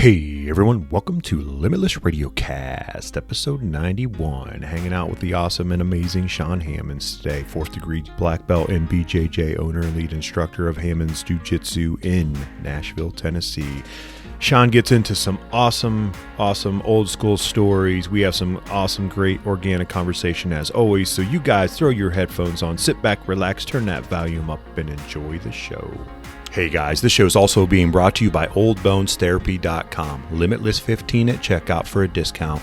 Hey everyone, welcome to Limitless Radiocast, episode 91. Hanging out with the awesome and amazing Shawn Hammonds today, 4th degree black belt and BJJ owner and lead instructor of Hammonds Jiu-Jitsu in Nashville, Tennessee. Shawn gets into some awesome old school stories. We have some awesome, great organic conversation as always. So you guys throw your headphones on, sit back, relax, turn that volume up, and enjoy the show. Hey guys, this show is also being brought to you by oldbonesTherapy.com. Limitless 15 at checkout for a discount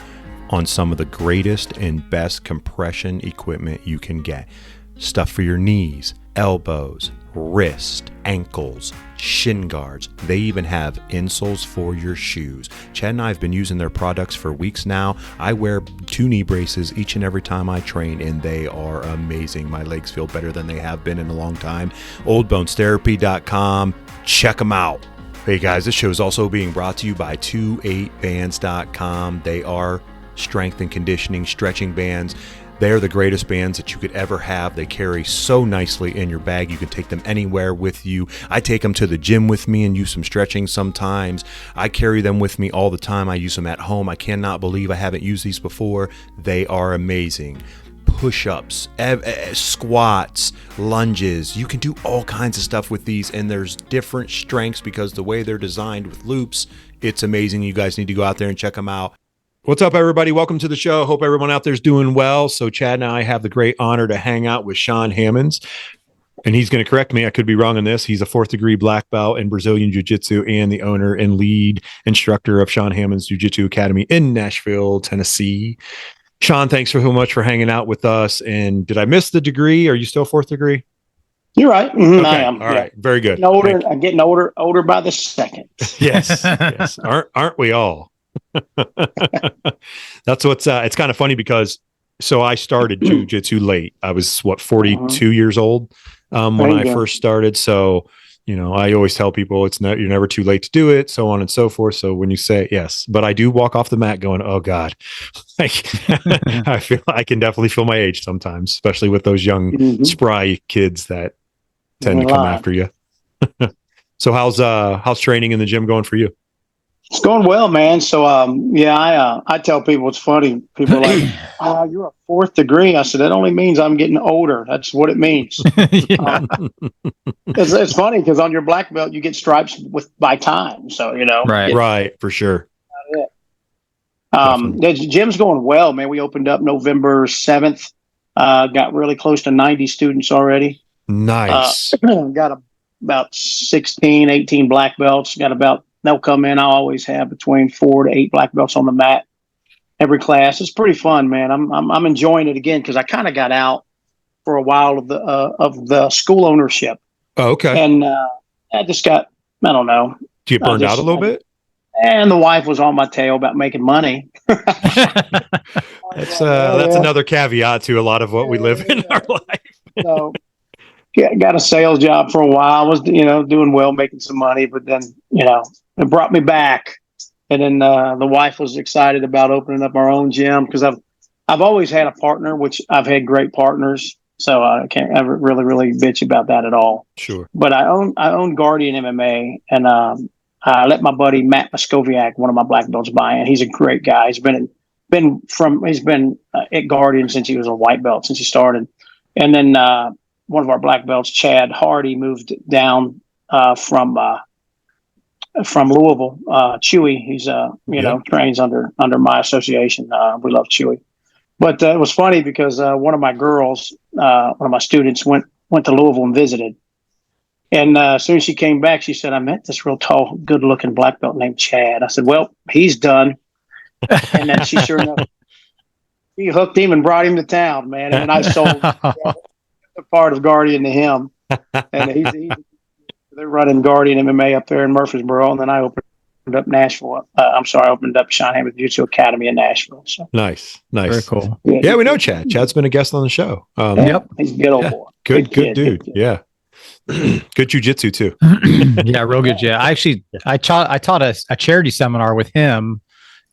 on some of the greatest and best compression equipment you can get. Stuff for your knees, elbows, wrist, ankles, shin guards. They even have insoles for your shoes. Chad and I have been using their products for weeks now. I wear 2 knee braces each and every time I train, and they are amazing. My legs feel better than they have been in a long time. OldBonesTherapy.com. Check them out. Hey guys, this show is also being brought to you by 28bands.com. They are strength and conditioning stretching bands. They're the greatest bands that you could ever have. They carry so nicely in your bag. You can take them anywhere with you. I take them to the gym with me and use some stretching sometimes. I carry them with me all the time. I use them at home. I cannot believe I haven't used these before. They are amazing. Push-ups, squats, lunges. You can do all kinds of stuff with these, and there's different strengths because the way they're designed with loops, it's amazing. You guys need to go out there and check them out. What's up, everybody? Welcome to the show. Hope everyone out there is doing well. So Chad and I have the great honor to hang out with Shawn Hammonds, and he's going to correct me. I could be wrong on this. He's a 4th degree black belt in Brazilian Jiu-Jitsu and the owner and lead instructor of Shawn Hammonds Jiu-Jitsu Academy in Nashville, Tennessee. Shawn, thanks so much for hanging out with us. And did I miss the degree? Are you still 4th degree? You're right. Mm-hmm, okay. I am. All right. Very good. I'm getting older by the second. Yes. Yes. Aren't we all? That's what's it's kind of funny because I started jiu-jitsu late. I was 42 years old when I first started. So, I always tell people you're never too late to do it, so on and so forth. So when you say yes, but I do walk off the mat going, oh God, I can definitely feel my age sometimes, especially with those young spry kids that tend to come after you. So how's training in the gym going for you? It's going well, man. So, I tell people it's funny. People are like, "Oh, you're a 4th degree." I said, "That only means I'm getting older. That's what it means." It's funny because on your black belt you get stripes by time. So right, for sure. The gym's going well, man. We opened up November 7th. Got really close to 90 students already. Nice. Got about 16, 18 black belts. They'll come in. I'll always have between 4 to 8 black belts on the mat every class. It's pretty fun, man. I'm enjoying it again because I kind of got out for a while of the school ownership. Oh, okay. And I just got, I don't know. Do you get burned out a little bit? And the wife was on my tail about making money. That's another caveat to a lot of what we live in our life. So, got a sales job for a while. I was, doing well, making some money, but then, it brought me back. And then the wife was excited about opening up our own gym because I've always had a partner, which I've had great partners. So I can't ever really bitch about that at all. Sure. But I own Guardian MMA, and I let my buddy Matt Moscoviak, one of my black belts, buy in. He's a great guy. He's been at Guardian since he was a white belt, since he started. And then one of our black belts, Chad Hardy, moved down from Louisville. Chewy, he's trains under my association. We love Chewy. But it was funny because one of my girls, one of my students, went to Louisville and visited. And as soon as she came back, she said, "I met this real tall, good-looking black belt named Chad." I said, "Well, he's done." And then she sure enough, he hooked him and brought him to town, man. And then I sold a part of Guardian to him. And they're running Guardian MMA up there in Murfreesboro, and then I opened up opened up Shawn Hammonds Jiu-Jitsu Academy in Nashville. So nice. Very cool. Yeah, we know Chad. Chad's been a guest on the show. Yep, he's a good old boy. Good dude. Good. Yeah. Good jiu-jitsu too. Yeah, real good. Yeah, I taught a charity seminar with him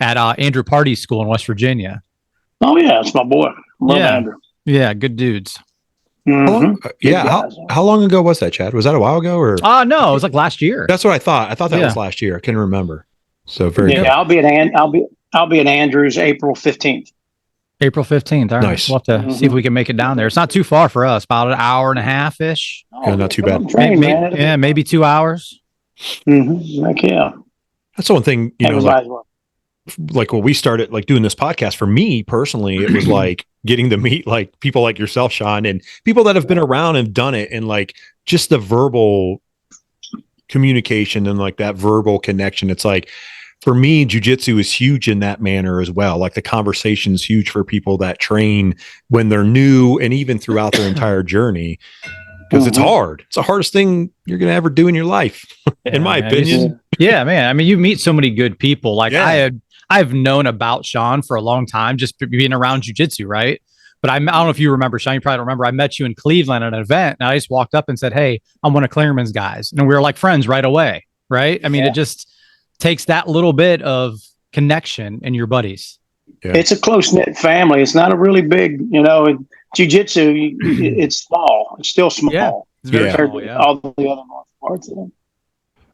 at Andrew Party's school in West Virginia. Oh yeah, that's my boy. Love Andrew. Yeah, good dudes. Mm-hmm. How long ago was that, Chad? Was that a while ago or? No, it was like last year. That's what I thought. I thought that was last year. I can't remember. So very good. Yeah, I'll be at Andrews April 15th. April 15th. All right. Nice. We'll have to see if we can make it down there. It's not too far for us, about an hour and a half ish. Yeah, not too bad. Maybe 2 hours. Like, yeah. That's the one thing, like when we started like doing this podcast, for me personally, it was like getting to meet like people like yourself, Shawn, and people that have been around and done it, and like just the verbal communication and like that verbal connection. It's like, for me, jiu-jitsu is huge in that manner as well. Like the conversation is huge for people that train when they're new and even throughout their entire journe, because it's hard. It's the hardest thing you're going to ever do in your life, in my opinion. Yeah, man. I mean, you meet so many good people. Like I've known about Shawn for a long time, just being around jiu-jitsu, right? But I don't know if you remember, Shawn, you probably don't remember. I met you in Cleveland at an event, and I just walked up and said, "Hey, I'm one of Clearman's guys." And we were like friends right away, right? I mean, it just takes that little bit of connection in your buddies. Yeah. It's a close-knit family. It's not a really big, jiu-jitsu, it's small. It's still small. Yeah, it's very small, all the other parts of it.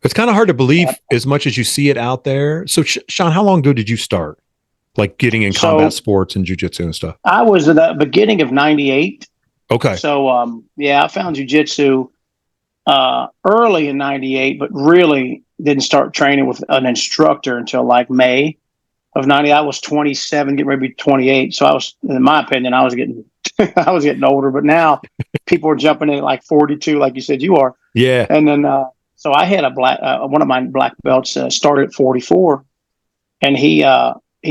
It's kind of hard to believe as much as you see it out there. So, Shawn, how long ago did you start, like getting in combat sports and jiu-jitsu and stuff? I was at the beginning of '98. Okay. So, I found jiu-jitsu early in '98, but really didn't start training with an instructor until like May of '90. I was 27, getting ready to be 28. So I was, in my opinion, I was getting older. But now people are jumping in at like 42, like you said you are. Yeah. And then so I had one of my black belts started at 44, and he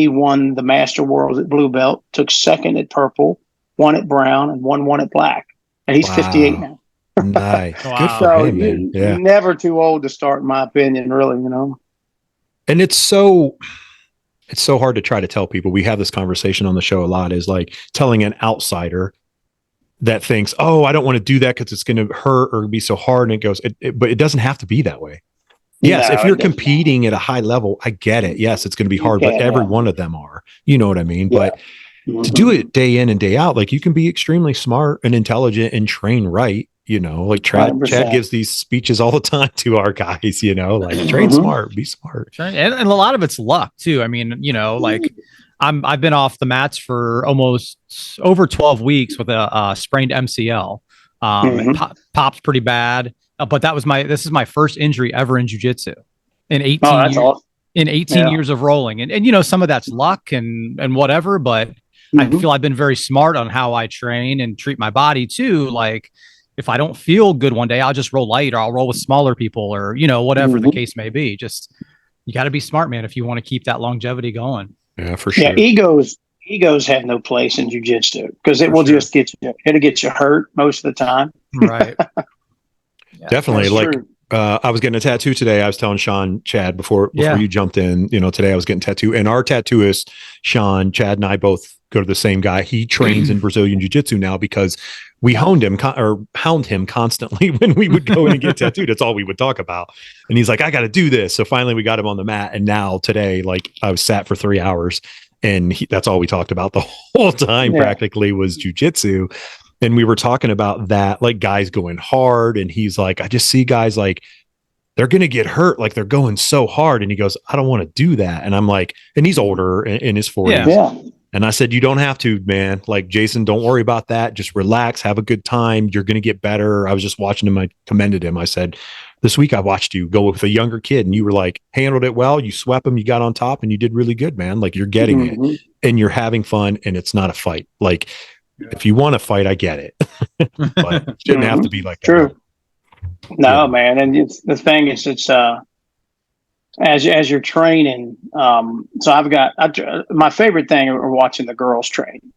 won the Master Worlds at blue belt, took second at purple, won at brown, and won at black. And he's 58 now. Nice. Wow. Good for him, man. Yeah. Never too old to start, in my opinion, really, And it's so hard to try to tell people. We have this conversation on the show a lot, is like telling an outsider that thinks, oh, I don't want to do that because it's going to hurt or be so hard. And it goes, but it doesn't have to be that way. Yes, if you're competing at a high level, I get it. Yes, it's going to be hard, but every one of them are. You know what I mean? Yeah. But to do it day in and day out, like you can be extremely smart and intelligent and train right. Like Chad gives these speeches all the time to our guys, like train smart, be smart. And a lot of it's luck too. I mean, like I've been off the mats for almost over 12 weeks with a sprained MCL. It pops pretty bad, but this is my first injury ever in jiu-jitsu in 18 years. Awesome. In 18 years of rolling. And some of that's luck and whatever, but I feel I've been very smart on how I train and treat my body too. Like, if I don't feel good one day, I'll just roll light, or I'll roll with smaller people, or, whatever the case may be. Just, you got to be smart, man, if you want to keep that longevity going. Yeah, for sure. Yeah, egos have no place in jiu-jitsu, because it'll get you hurt most of the time. Right. Definitely. Like, I was getting a tattoo today. I was telling Shawn, Chad, before you jumped in, today I was getting a tattoo, and our tattooist, Shawn, Chad and I both go to the same guy. He trains in Brazilian jiu-jitsu now, because we hound him constantly when we would go in and get tattooed. That's all we would talk about. And he's like, I got to do this. So finally we got him on the mat. And now today, like, I was sat for 3 hours, and that's all we talked about the whole time practically was jiu-jitsu. And we were talking about that, like guys going hard. And he's like, I just see guys like, they're going to get hurt. Like they're going so hard. And he goes, I don't want to do that. And I'm like, and he's older in his 40s. Yeah. And I said, you don't have to, man. Like, Jason, don't worry about that. Just relax, have a good time. You're going to get better. I was just watching him. I commended him. I said, this week I watched you go with a younger kid, and you were like, handled it well. You swept him, you got on top, and you did really good, man. Like, you're getting it, and you're having fun, and it's not a fight. Like, if you want to fight, I get it. But it shouldn't have to be like that. True. No, man. And the thing is, it's as you're training, so my favorite thing are watching the girls train,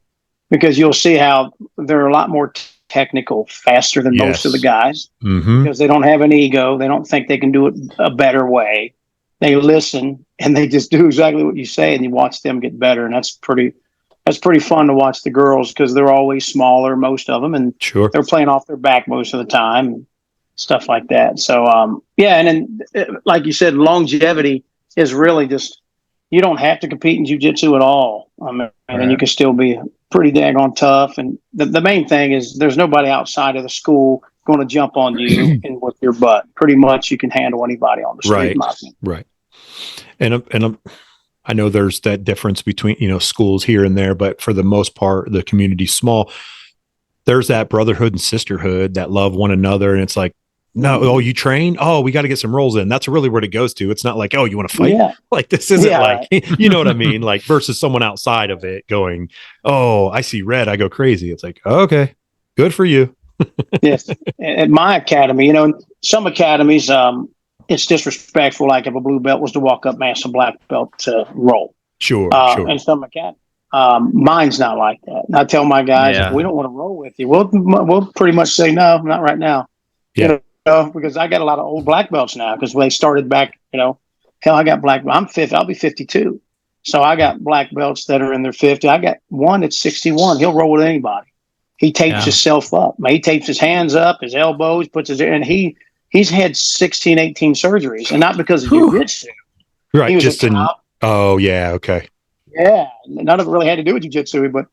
because you'll see how they're a lot more technical, faster than most of the guys, because they don't have an ego. They don't think they can do it a better way. They listen and they just do exactly what you say, and you watch them get better. And that's pretty fun to watch the girls, because they're always smaller, most of them, and they're playing off their back most of the time. Stuff like that. So, and then, like you said, longevity is really just, you don't have to compete in jiu-jitsu at all. And you can still be pretty daggone tough. And the main thing is there's nobody outside of the school going to jump on you and with your butt. Pretty much you can handle anybody on the street. Right. And I know there's that difference between, schools here and there, but for the most part, the community's small. There's that brotherhood and sisterhood that love one another. And it's like, no, oh, you train? Oh, we got to get some rolls in. That's really what it goes to. It's not like, oh, you want to fight? Yeah. Like, this isn't like, right. you know what I mean? Like, versus someone outside of it going, oh, I see red, I go crazy. It's like, okay, good for you. Yes. At my academy, some academies, it's disrespectful. Like if a blue belt was to walk up and ask a black belt to roll. Sure. And some academies. Mine's not like that. And I tell my guys, if we don't want to roll with you, we'll pretty much say, no, not right now. Yeah. Because I got a lot of old black belts now because they started back, hell, I got black. I'm 50. I'll be 52. So I got black belts that are in their 50. I got one that's 61. He'll roll with anybody. He tapes himself up. He tapes his hands up, his elbows, and he's had 16, 18 surgeries, and not because of jiu-jitsu. Right. He was oh yeah. Okay. Yeah. None of it really had to do with jiu-jitsu, but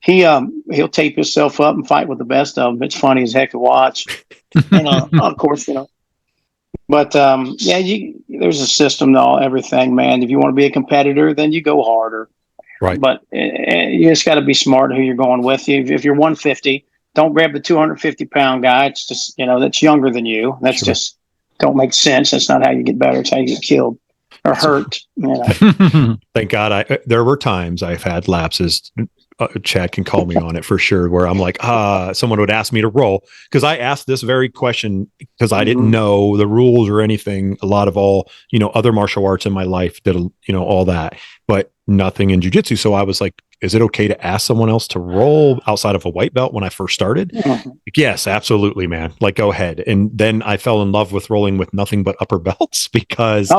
he'll tape himself up and fight with the best of them. It's funny as heck to watch. And of course, but there's a system to everything, man. If you want to be a competitor, then you go harder. Right. But you just got to be smart who you're going with. If you're 150, don't grab the 250-pound guy. It's just, that's younger than you. That's just don't make sense. That's not how you get better. It's how you get killed or hurt. Thank God there were times I've had lapses. Chad can call me on it for sure, where I'm like, someone would ask me to roll, because I asked this very question because I didn't know the rules or anything. A lot of other martial arts in my life did, all that, but nothing in jiu-jitsu. So I was like, is it okay to ask someone else to roll outside of a white belt when I first started? Yes, absolutely, man. Like, go ahead. And then I fell in love with rolling with nothing but upper belts because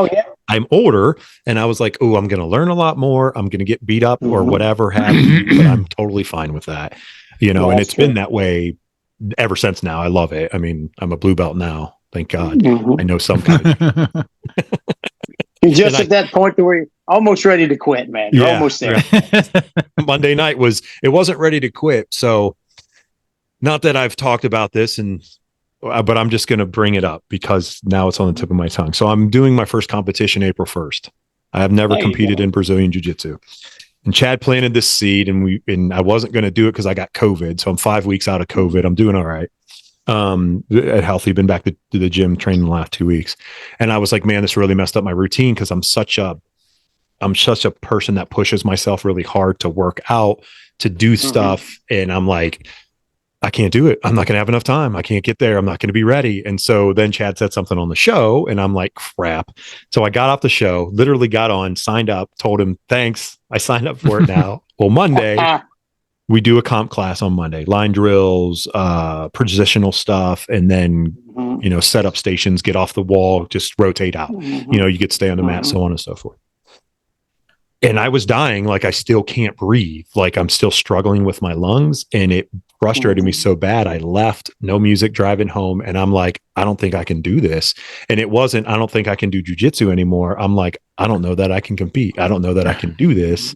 I'm older, and I was like, oh, I'm going to learn a lot more. I'm going to get beat up or whatever have you, but I'm totally fine with that. And it's been that way ever since now. I love it. I mean, I'm a blue belt now. Thank God. I know some kind of You're just at that point where you're almost ready to quit, man. You're almost there. Monday night wasn't ready to quit. So not that I've talked about this but I'm just going to bring it up because now it's on the tip of my tongue. So I'm doing my first competition April 1st. I have never competed in Brazilian Jiu-Jitsu. And Chad planted this seed, and I wasn't going to do it because I got COVID. So I'm 5 weeks out of COVID. I'm doing all right. Healthy, been back to the gym training the last 2 weeks. And I was like, man, this really messed up my routine because I'm such a person that pushes myself really hard to work out, to do stuff. And I'm like, I can't do it. I'm not going to have enough time. I can't get there. I'm not going to be ready. And so then Chad said something on the show, and I'm like, crap. So I got off the show, literally got on, signed up, told him, thanks. I signed up for it now. Well, Monday, we do a comp class on Monday, line drills, positional stuff, and then, set up stations, get off the wall, just rotate out. You get to stay on the mat, so on and so forth. And I was dying. Like, I still can't breathe. Like, I'm still struggling with my lungs, and it frustrated me so bad. I left, no music, driving home. And I'm like, I don't think I can do this. And it wasn't, I don't think I can do jiu-jitsu anymore. I'm like, I don't know that I can compete. I don't know that I can do this.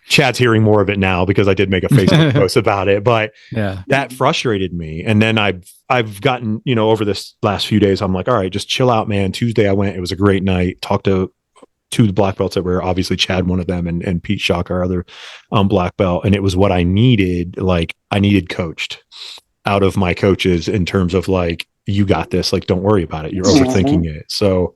Chad's hearing more of it now because I did make a Facebook post about it, but that frustrated me. And then I've gotten, over this last few days, I'm like, all right, just chill out, man. Tuesday I went, it was a great night. Talked to two black belts that were obviously Chad, one of them, and Pete Shock, our other black belt. And it was what I needed. Like, I needed coached out of my coaches in terms of like, you got this, like, don't worry about it. You're overthinking it. So,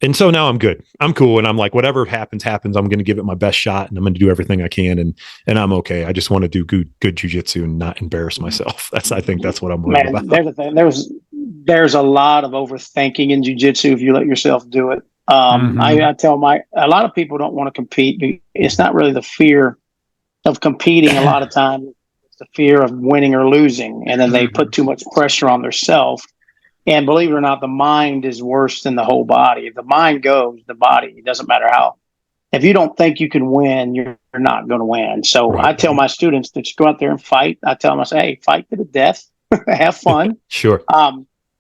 and so now I'm good. I'm cool. And I'm like, whatever happens. I'm going to give it my best shot, and I'm going to do everything I can. And I'm okay. I just want to do good jujitsu and not embarrass myself. I think that's what I'm worried about. There's the thing. There's a lot of overthinking in jujitsu if you let yourself do it. I tell a lot of people don't want to compete. It's not really the fear of competing. A lot of times it's the fear of winning or losing. And then they put too much pressure on themselves. And believe it or not, the mind is worse than the whole body. If the mind goes, the body, it doesn't matter how. If you don't think you can win, you're not going to win. So I tell my students to just go out there and fight. I tell them, I say, hey, fight to the death. Have fun. Sure.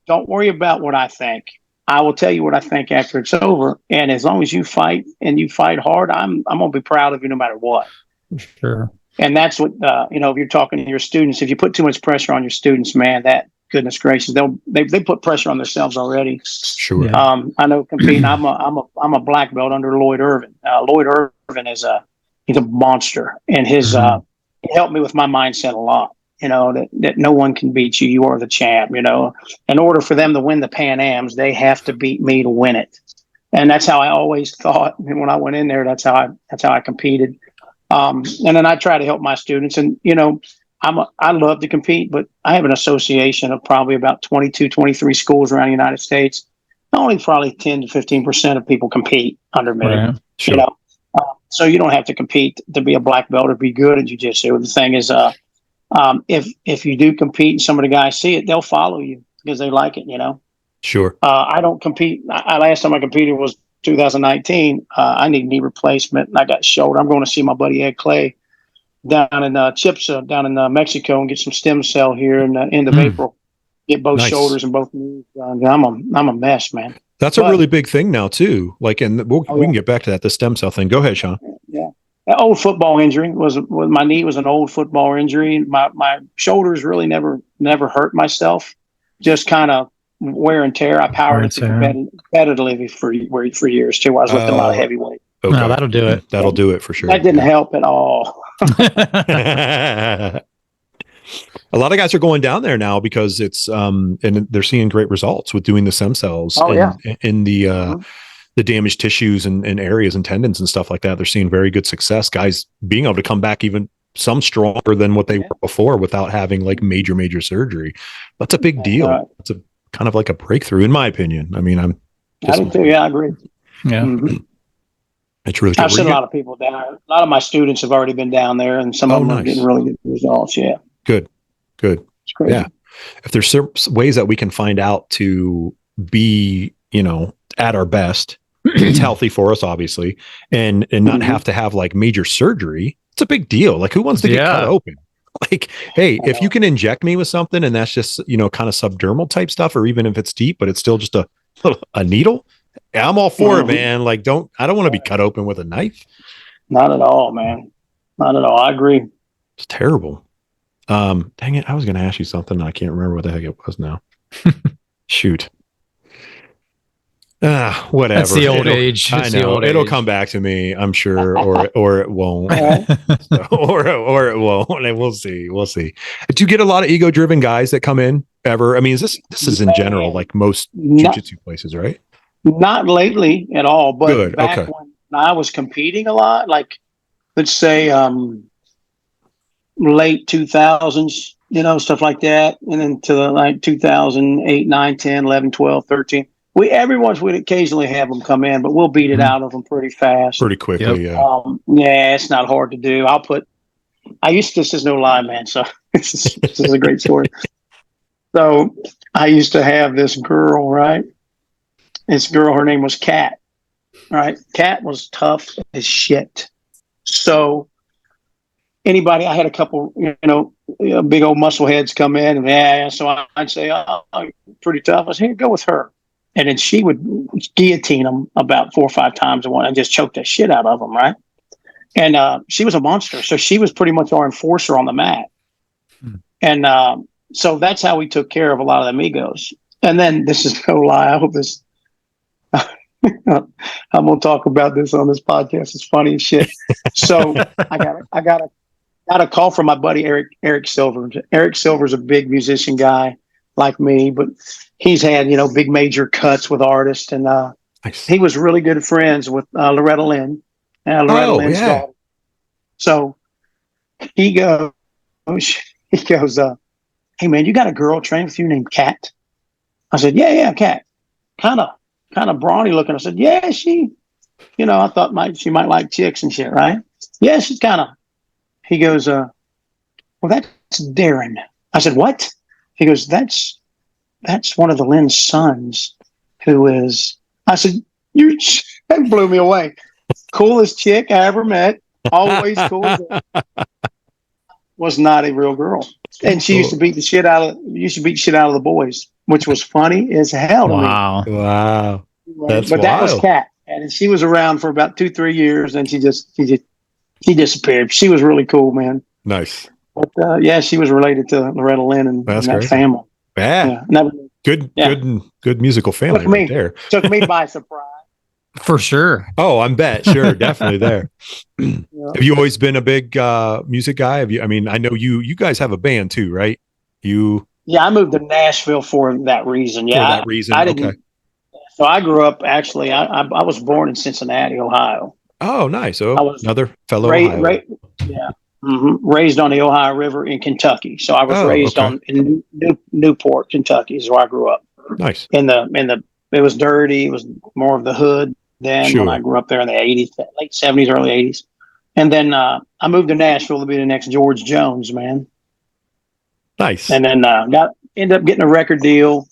Don't worry about what I think. I will tell you what I think after it's over. And as long as you fight and you fight hard, I'm going to be proud of you no matter what. Sure. And that's what, if you're talking to your students, if you put too much pressure on your students, man, that goodness gracious, they put pressure on themselves already. Sure. Yeah. I know competing. I'm a black belt under Lloyd Irvin. Lloyd Irvin he's a monster, and he helped me with my mindset a lot. You know, that no one can beat you. You are the champ. You know, in order for them to win the Pan Ams, they have to beat me to win it. And that's how I always thought. And when I went in there, that's how I competed. And then I try to help my students. And, you know, I love to compete, but I have an association of probably about 22, 23 schools around the United States. Only probably 10 to 15% of people compete under me. Right. Sure. You know, so you don't have to compete to be a black belt or be good at jiu-jitsu. The thing is, if you do compete and some of the guys see it, they'll follow you because they like it, you know. Sure. I don't compete. Last time I competed was 2019. I need knee replacement. I got shoulder. I'm going to see my buddy Ed Clay down in Chipsa, down in Mexico, and get some stem cell here in the end of April. Get both shoulders and both knees done. I'm a mess, man. That's a really big thing now too. Like, and we can get back to that, the stem cell thing. Go ahead, Shawn. Yeah. That old football injury was my knee was an old football injury. My shoulders really never hurt myself. Just kind of wear and tear. I powered competitively for years too. I was lifting a lot of heavyweight. Okay. No, that'll do it. That'll do it for sure. That didn't help at all. A lot of guys are going down there now because it's and they're seeing great results with doing the stem cells in the damaged tissues and areas and tendons and stuff like that. They're seeing very good success. Guys being able to come back even some stronger than what they were before without having like major surgery. That's a big deal. It's a kind of like a breakthrough, in my opinion. I mean, I do too. Yeah, I agree. Yeah. Mm-hmm. It's really good. I've seen a lot of people down there. A lot of my students have already been down there, and some of them are getting really good results. Yeah. Good. It's crazy. Yeah. If there's ways that we can find out to be, you know, at our best, it's healthy for us, obviously, and not have to have like major surgery. It's a big deal. Like, who wants to get cut open? Like, hey, if you can inject me with something and that's just, you know, kind of subdermal type stuff, or even if it's deep, but it's still just a needle, I'm all for it, man. Like, I don't want to be cut open with a knife. Not at all, man. Not at all. I agree. It's terrible. Dang it. I was going to ask you something. I can't remember what the heck it was now. Shoot. Whatever. That's the old age. I know. It'll come back to me, I'm sure, or it won't. or it won't. And we'll see. Do you get a lot of ego-driven guys that come in ever? I mean, this is in general, like most jiu-jitsu places, right? Not lately at all, but back when I was competing a lot, like let's say late 2000s, you know, stuff like that, and then to the like 2008, 9, 10, 11, 12, 13. We'd occasionally have them come in, but we'll beat it out of them pretty fast. Pretty quickly, yeah, it's not hard to do. This is no lie, man, so this is a great story. So I used to have this girl, right? This girl, her name was Kat, right? Kat was tough as shit. So I had a couple, you know, big old muscle heads come in, and so I'd say, oh, pretty tough. I said, here, go with her. And then she would guillotine them about 4 or 5 times and just choke the shit out of them, right? And she was a monster. So she was pretty much our enforcer on the mat. And so that's how we took care of a lot of them egos. And then, this is no lie, I hope this, I'm going to talk about this on this podcast. It's funny as shit. So I got a call from my buddy, Eric Silver. Eric Silver's a big musician guy like me, but he's had, you know, big major cuts with artists, and he was really good friends with Loretta Lynn. Loretta Lynn's daughter. So he goes, hey man, you got a girl training with you named Kat? I said, yeah, Kat. Kind of brawny looking. I said, yeah, she, you know, I thought she might like chicks and shit, right? Yeah, she's kind of. He goes, well, that's Darren. I said, what? He goes, that's one of the Lynn's sons who is, I said, that blew me away. Coolest chick I ever met. Always cool. Was not a real girl. And she used to beat the shit out of the boys, which was funny as hell to me. Wow. That's but that was Kat. And she was around for about 2-3 years, and she disappeared. She was really cool, man. Nice. But yeah, she was related to Loretta Lynn and that family. Yeah. Never. Good musical family right there. Took me by surprise. For sure. Oh, I'm bet. Sure. Definitely there. Have you always been a big music guy? I mean, I know you guys have a band too, right? Yeah, I moved to Nashville for that reason. Yeah. For that reason. I didn't. Okay. So I grew up actually. I was born in Cincinnati, Ohio. Oh, nice. So I was another fellow Ohio. Yeah. Raised on the Ohio River in Kentucky. So I was raised in Newport, Kentucky is where I grew up. Nice. It was dirty. It was more of the hood then when I grew up there in the 80s, late 70s, early 80s. And then I moved to Nashville to be the next George Jones, man. Nice. And then ended up getting a record deal.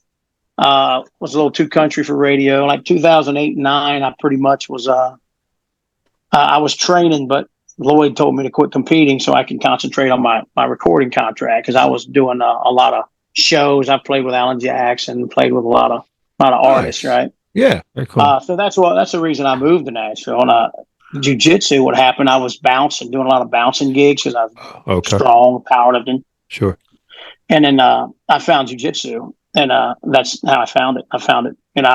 Was a little too country for radio. Like 2008, 9, I pretty much was I was training, but Lloyd told me to quit competing so I can concentrate on my recording contract because I was doing a lot of shows. I played with Alan Jackson, played with a lot of artists, right? Yeah, very cool. So that's the reason I moved to Nashville. And jiu-jitsu, what happened? I was doing a lot of bouncing gigs because I was strong, powerlifting. Sure. And then I found jiu-jitsu, and that's how I found it. And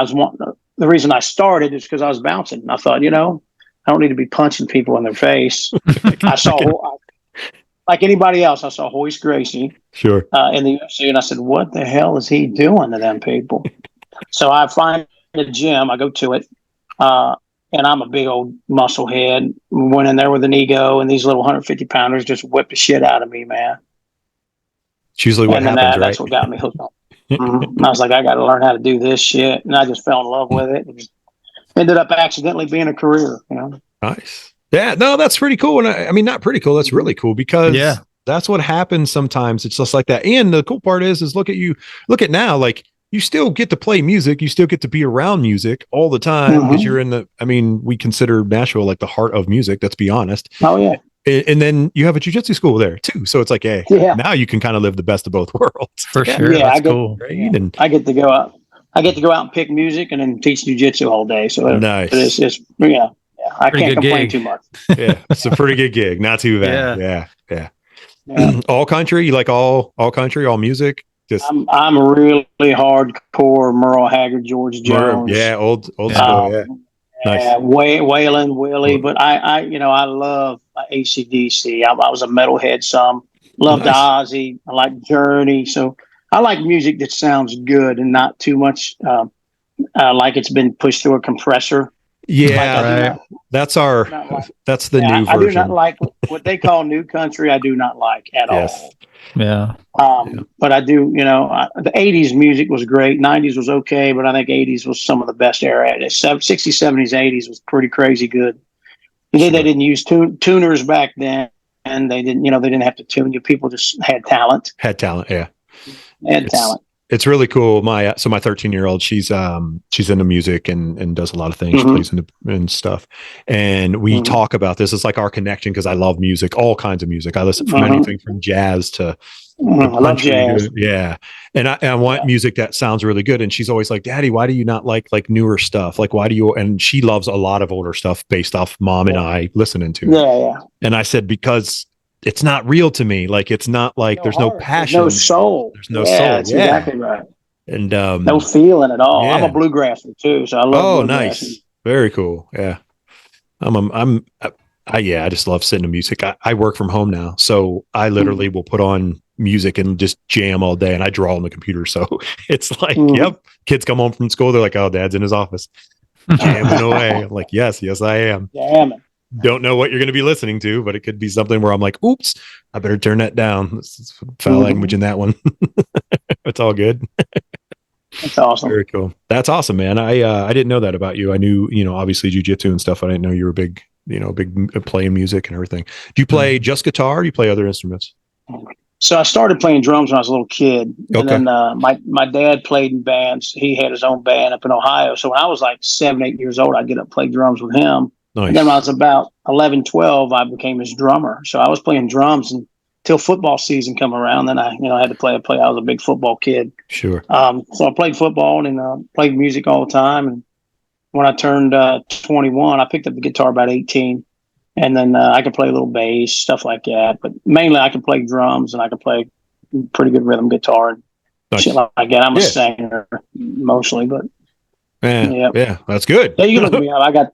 the reason I started is because I was bouncing. And I thought, I don't need to be punching people in their face. I saw, like anybody else, I saw Hoist Gracie sure. In the UFC, and I said, what the hell is he doing to them people? So I find a gym, I go to it, and I'm a big old muscle head. Went in there with an ego, and these little 150-pounders just whipped the shit out of me, man. It's usually what happens, right? That's what got me hooked on. And I was like, I got to learn how to do this shit, and I just fell in love with it. And ended up accidentally being a career, Nice. Yeah, no, that's pretty cool. And I mean, not pretty cool. That's really cool because that's what happens sometimes. It's just like that. And the cool part is look at now, like you still get to play music. You still get to be around music all the time because you're we consider Nashville like the heart of music. Let's be honest. Oh yeah. And then you have a jiu-jitsu school there too. So it's like, hey, now you can kind of live the best of both worlds. For sure. Yeah, that's cool. Right? And I get to go out. And pick music and then teach jiu-jitsu all day. So nice. It's I can't complain too much. Yeah, it's a pretty good gig. Not too bad. Yeah. All country? You like all country, all music? I'm really hardcore Merle Haggard, George Jones. Yeah, old school. Nice. Waylon, Willie, but I love AC/DC. I was a metalhead. Loved Ozzy. I like Journey. So I like music that sounds good and not too much like it's been pushed through a compressor. Yeah, that's the new version. I do not like what they call new country. I do not like at all. Yeah. But I do, the 80s music was great. 90s was okay, but I think 80s was some of the best era. 60s, 70s, 80s was pretty crazy good. They didn't use tuners back then, and they didn't have to tune you. People just had talent. Yeah. Talent. It's really cool. My 13-year-old, she's into music and does a lot of things. She plays and stuff. And we talk about this. It's like our connection because I love music, all kinds of music. I listen from anything from jazz to I love jazz. Yeah. And I want music that sounds really good. And she's always like, Daddy, why do you not like newer stuff? Like, why do you? And she loves a lot of older stuff based off Mom and I listening to. Yeah. And I said, because it's not real to me. Like, it's not like there's no passion. There's no soul. There's no soul. That's exactly right. And no feeling at all. Yeah. I'm a bluegrasser too, so I love. Oh, nice. Very cool. Yeah. I just love sitting to music. I work from home now, so I literally will put on music and just jam all day, and I draw on the computer. So it's like, yep. Kids come home from school, they're like, "Oh, Dad's in his office, jamming away." I'm like, "Yes, I am." Jamming. Don't know what you're going to be listening to, but it could be something where I'm like, "Oops, I better turn that down." It's foul language in that one. It's all good. That's awesome. Very cool. That's awesome, man. I didn't know that about you. I knew, obviously jiu-jitsu and stuff. I didn't know you were big playing music and everything. Do you play just guitar or do you play other instruments? So I started playing drums when I was a little kid. And then my dad played in bands. He had his own band up in Ohio. So when I was like 7, 8 years old, I'd get up and play drums with him. Nice. And then when I was about 11, 12, I became his drummer. So I was playing drums until football season come around. Then I had to play. I was a big football kid. Sure. So I played football and played music all the time. And when I turned 21, I picked up the guitar about 18. And then I could play a little bass, stuff like that. But mainly I can play drums and I can play pretty good rhythm guitar. Nice. shit like that. I'm a singer mostly, but yeah, that's good. Yeah, you can look me up. I got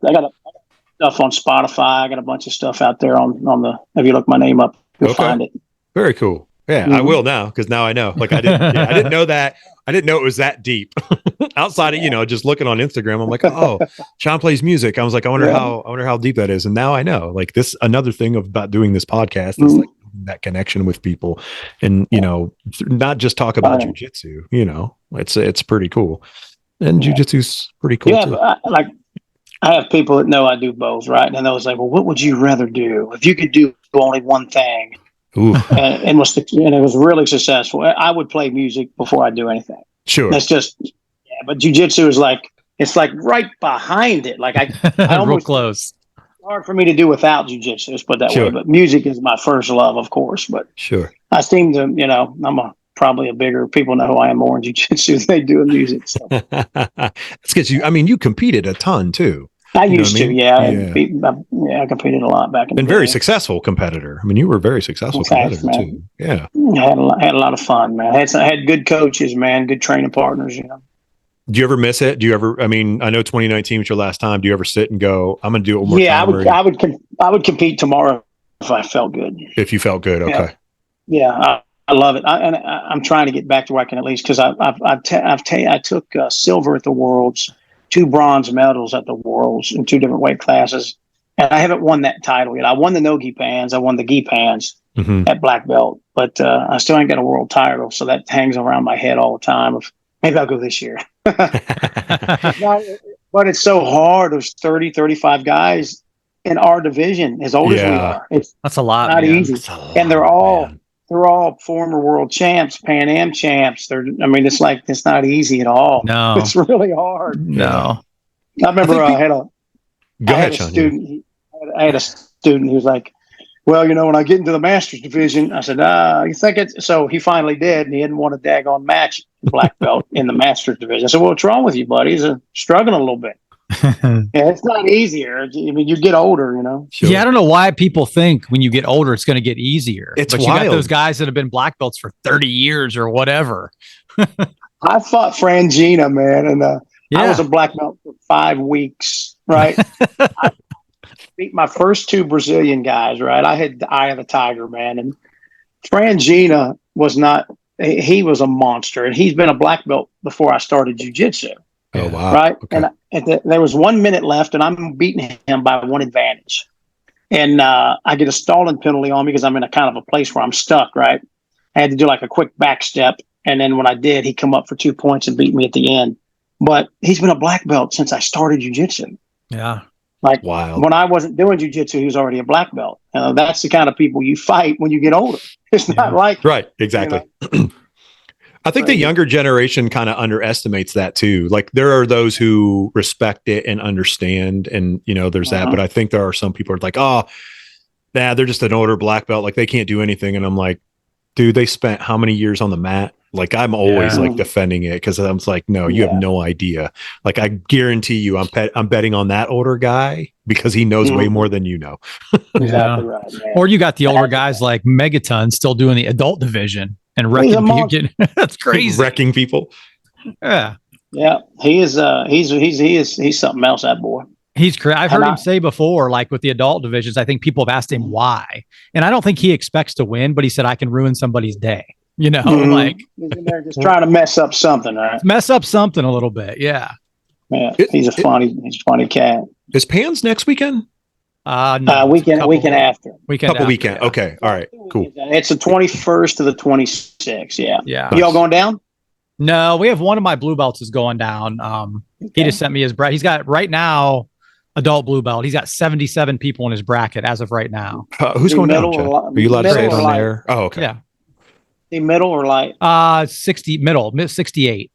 stuff on Spotify. I got a bunch of stuff out there on the. If you look my name up, you'll find it. Very cool. Yeah, I will now because now I know. Like I didn't know that. I didn't know it was that deep. Outside of just looking on Instagram, I'm like, oh, Shawn plays music. I was like, I wonder how deep that is. And now I know. Like this, another thing about doing this podcast is like that connection with people, and not just talk about jujitsu. It's pretty cool, and jujitsu's pretty cool too. I have people that know I do both, right? And I was like, well, what would you rather do if you could do only one thing? And it was really successful. I would play music before I do anything. Sure. That's just, but jujitsu is it's like right behind it. Like I almost real close. It's hard for me to do without jujitsu, let's put that way. But music is my first love, of course. But sure, I seem to, I'm probably a bigger, people know who I am more in jujitsu than they do in music. So. That's because you competed a ton too. I used to, I competed a lot back in the day. And very successful competitor. I mean, you were a very successful competitor too. Yeah. I had a lot of fun, man. I had good coaches, man, good training partners, Do you ever miss it? Do you ever, I know 2019 was your last time. Do you ever sit and go, I'm going to do it one more time? I would compete tomorrow if I felt good. If you felt good. Okay. Yeah. I love it. I'm trying to get back to where I can at least, because I took silver at the Worlds, 2 bronze medals at the Worlds in 2 different weight classes. And I haven't won that title yet. I won the no-gi pans. I won the gi pans at black belt, but I still ain't got a world title. So that hangs around my head all the time of maybe I'll go this year. But it's so hard. There's 30, 35 guys in our division as old as we are. That's a lot. Not easy. And they're all former world champs, Pan Am champs. It's not easy at all. No, it's really hard. No, I remember I had a Shawn, student. I had a student who was like, well, when I get into the Masters division, I said, you think it's, so he finally did. And he hadn't won a daggone match black belt in the Masters division. I said, well, what's wrong with you, buddy? He's struggling a little bit. It's not easier. You get older, Sure. Yeah, I don't know why people think when you get older it's going to get easier. But you got those guys that have been black belts for 30 years or whatever. I fought Frangina, man, and I was a black belt for 5 weeks, right? I beat my first 2 Brazilian guys, right? I had the eye of the tiger, man, and Frangina was not. He was a monster, and he's been a black belt before I started jiu-jitsu. Oh, wow. Right. Okay. And there was 1 minute left and I'm beating him by 1 advantage. And I get a stalling penalty on me because I'm in a kind of a place where I'm stuck. Right. I had to do like a quick back step. And then when I did, he come up for 2 points and beat me at the end. But he's been a black belt since I started jiu-jitsu. Yeah. Like wild. When I wasn't doing jiu-jitsu, he was already a black belt. That's the kind of people you fight when you get older. It's not like. Right. Exactly. I think the younger generation kind of underestimates that too. Like there are those who respect it and understand, and there's that. But I think there are some people who are like, oh, they're just an older black belt. Like they can't do anything. And I'm like, dude, they spent how many years on the mat? Like I'm always like defending it because I'm like, no, you have no idea. Like I guarantee you, I'm betting on that older guy because he knows way more than you know. Exactly right. Man. Or you got the older guys like Megaton still doing the adult division. And wrecking people. That's crazy. Wrecking people. Yeah. Yeah. He is he's something else, that boy. He's crazy. I've heard him say before, like with the adult divisions, I think people have asked him why. And I don't think he expects to win, but he said, I can ruin somebody's day. Like he's in there just trying to mess up something, right? Mess up something a little bit. Yeah. Yeah. He's a funny cat. Is Pans next weekend? No, weekend after. Weekend. Okay. All right. Cool. It's the 21st to the 26th. Yeah. Yeah. You all going down? No, we have one of my blue belts is going down. He just sent me his bracket. He's got right now adult blue belt. He's got 77 people in his bracket as of right now. Who's going down? Are you allowed to say it on there? Oh, okay. Yeah. The middle or light? 68.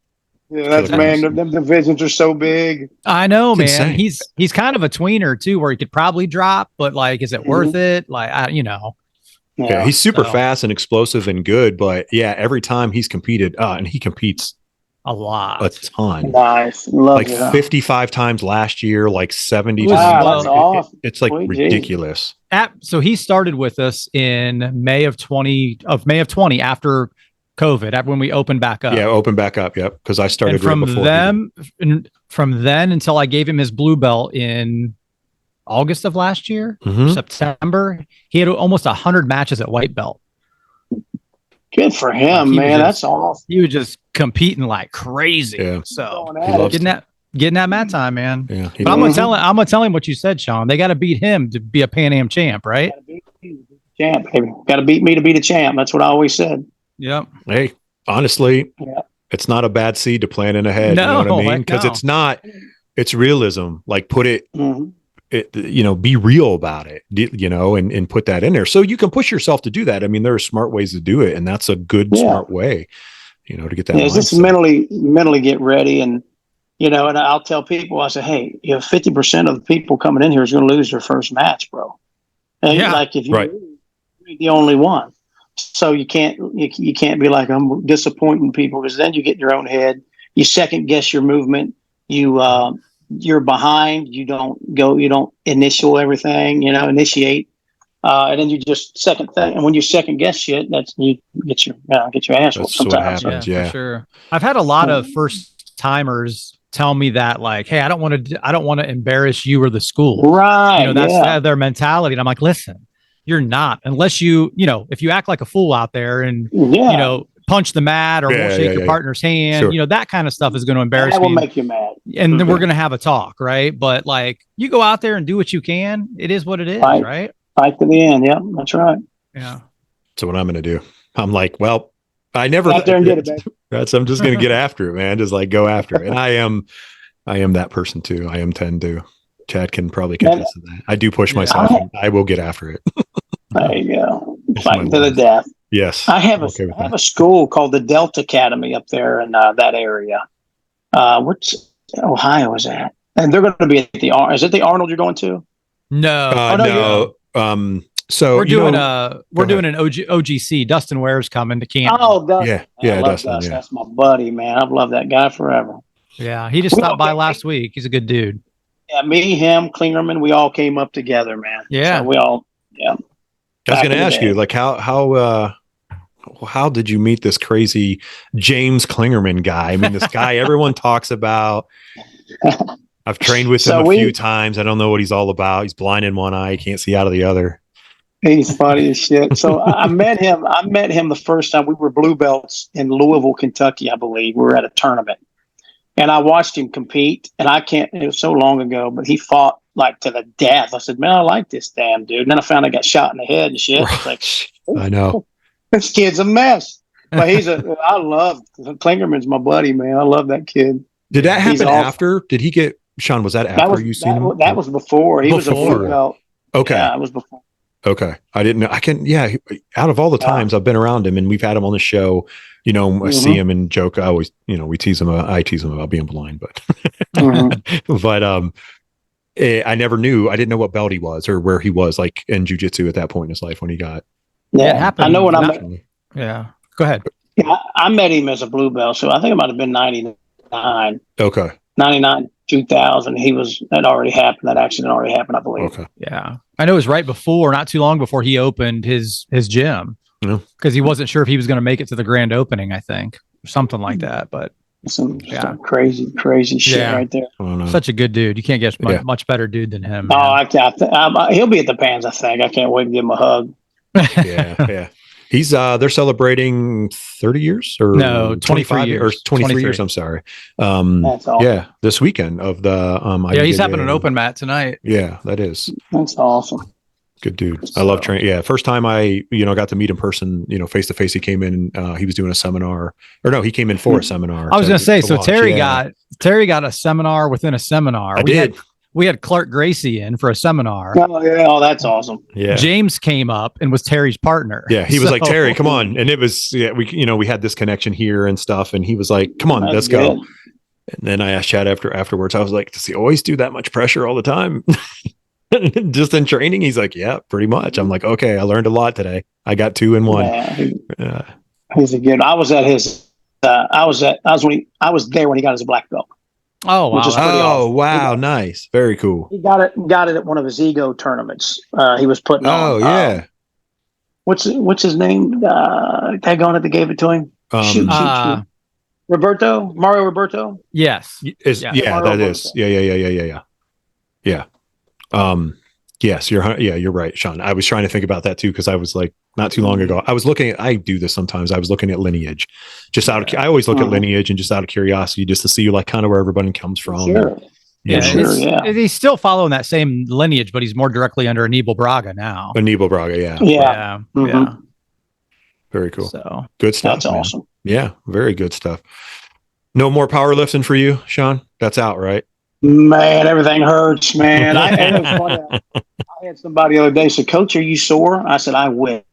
Yeah, that's man. Them divisions are so big. I know, man. Insane. He's kind of a tweener too, where he could probably drop, but like, is it worth it? Like, Yeah, he's super fast and explosive and good, but every time he's competed, and he competes a lot, a ton. Nice, love like 55 times last year, like 70. Wow, that's awesome. It's like ridiculous. So he started with us in May of 20 after COVID when we opened back up. Yeah, opened back up. Yep, because I started and from right before them, from then until I gave him his blue belt in August of last year, September, he had almost 100 matches at white belt. Good for him, man. That's awesome. He was just competing like crazy. Yeah. So getting that mat time, man. Yeah. But I'm gonna tell him what you said, Shawn. They got to beat him to be a Pan Am champ, right? Champ, baby. Got to beat me to be the champ. That's what I always said. Yep. Hey, honestly, it's not a bad seed to plan in ahead. No, you know what I mean? Because it's realism. Like put it, be real about it, and put that in there. So you can push yourself to do that. I mean, there are smart ways to do it. And that's a good, smart way, to get that. Yeah, just mentally get ready. And, and I'll tell people, I say, hey, 50% of the people coming in here is going to lose their first match, bro. And like if you're the only one. So you can't be like, I'm disappointing people, because then you get in your own head. You second guess your movement. You're behind. You don't initial everything, initiate. And then you just second thing. And when you second guess shit, that's you get your ass whooped sometimes. Happens, for sure. I've had a lot of first timers tell me that, like, hey, I don't want to embarrass you or the school. Right. That's their mentality. And I'm like, listen, you're not, unless you if you act like a fool out there and punch the mat or won't shake your partner's hand, that kind of stuff is going to embarrass me. That will make you mad. And then we're going to have a talk, right? But like, you go out there and do what you can. It is what it is, right? Fight to the end. Yeah, that's right. Yeah. So what I'm going to do, I'm like, well, I never. Out there and get it, baby. I'm just going to get after it, man. Just like go after it. And I am that person too. I am 10 too. Chad can probably contest to that. I do push myself. And I will get after it. There you go. Fighting to the death. Yes. I have a school called the Delta Academy up there in that area. Which Ohio is that? And they're going to be at is it the Arnold you're going to? No. No. So we're doing an OGC. Dustin Ware's coming to camp. Oh, Dustin. Yeah, Dustin. Yeah. That's my buddy, man. I've loved that guy forever. Yeah, he just stopped by last week. He's a good dude. Yeah, me, him, Klingerman, we all came up together, man. Yeah. So we all, I was going to ask you, like, how did you meet this crazy James Klingerman guy? I mean, this guy everyone talks about. I've trained with him a few times. I don't know what he's all about. He's blind in one eye. He can't see out of the other. He's funny as shit. So I met him the first time. We were blue belts in Louisville, Kentucky, I believe. We were at a tournament. And I watched him compete, and it was so long ago, but he fought like to the death. I said, man, I like this damn dude. And then I found I got shot in the head and shit. It's like, I know. This kid's a mess. But I love Klingerman's my buddy, man. I love that kid. Did that happen after? Did he get, Shawn, was that after you seen him? That was before. He was a blue belt. Okay. Yeah, it was before. Okay. I didn't know. Out of all the times I've been around him and we've had him on the show, I see him and joke. I always, we tease him. I tease him about being blind, but, but, I never knew. I didn't know what belt he was or where he was like in jiu-jitsu at that point in his life when he got. Yeah, it happened. I know when Yeah. Go ahead. Yeah, I met him as a blue belt. So I think it might have been 99. Okay. 99, 2000. That already happened. That accident already happened, I believe. Okay. Yeah. I know it was not too long before he opened his gym. Because he wasn't sure if he was going to make it to the grand opening, I think. Something like that. But some crazy shit right there. Such a good dude. You can't get much better dude than him. Oh, he'll be at the Pans, I think. I can't wait to give him a hug. Yeah. He's they're celebrating 30 years or 23 years. Or 23 years, I'm sorry. That's awesome. Yeah, this weekend of the he's having an open mat tonight. Yeah, that is. That's awesome. Good dude. I love training. Yeah, first time I got to meet in person, face to face. He came in, he was doing a seminar, or no, he came in for a seminar. I was going to say, so Terry got a seminar within a seminar. We had Clark Gracie in for a seminar. Oh yeah, that's awesome. Yeah, James came up and was Terry's partner. Yeah, he was like, Terry, come on, and it was we had this connection here and stuff, and he was like, come on, let's go. And then I asked Chad afterwards. I was like, does he always do that much pressure all the time? Just in training? He's like, yeah, pretty much. I'm like, okay, I learned a lot today. I got 2 in 1. He's a good. I was at his. I was there when he got his black belt. Oh wow! Oh wow! Nice, very cool. He got it at one of his ego tournaments. He was putting on. Oh yeah. What's his name? Tag on it that gave it to him. Shoot. Mario Roberto. Yes. Yeah, that is. Yeah. Yes, you're right, Shawn. I was trying to think about that too, because I was like, not too long ago, I do this sometimes. I was looking at Lineage, I always look at Lineage and just out of curiosity, just to see like kind of where everybody comes from. Sure. He's still following that same lineage, but he's more directly under Aníbal Braga now. Aníbal Braga, yeah. Very cool. So good stuff. That's awesome. Yeah, very good stuff. No more powerlifting for you, Shawn? That's out, right? Man, everything hurts, man. I had somebody the other day say, "Coach, are you sore?" I said, "I wish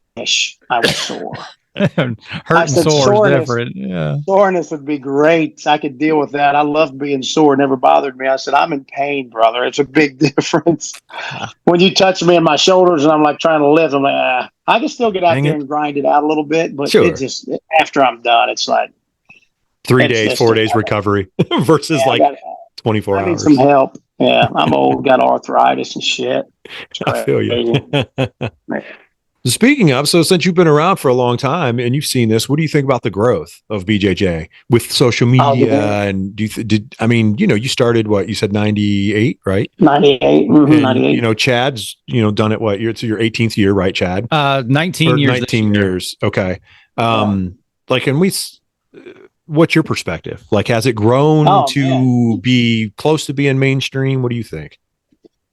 I was sore." Hurt and sore is different. Yeah. Soreness would be great. I could deal with that. I love being sore. It never bothered me. I said, "I'm in pain, brother. It's a big difference." When you touch me in my shoulders and I'm like trying to lift, I'm like, I can still get out there and grind it out a little bit, but it just, after I'm done, it's like 3 days, 4 days recovery versus 24 hours. I need some help. Yeah, I'm old, got arthritis and shit. I feel you. Speaking of, so since you've been around for a long time and you've seen this, what do you think about the growth of BJJ with social media? And do you you started you said 98, right? 98. Mm-hmm, 98. Chad's, done it it's your 18th year, right, Chad? 19 years. 19 years. Okay. What's your perspective? Like, has it grown to be close to being mainstream? What do you think?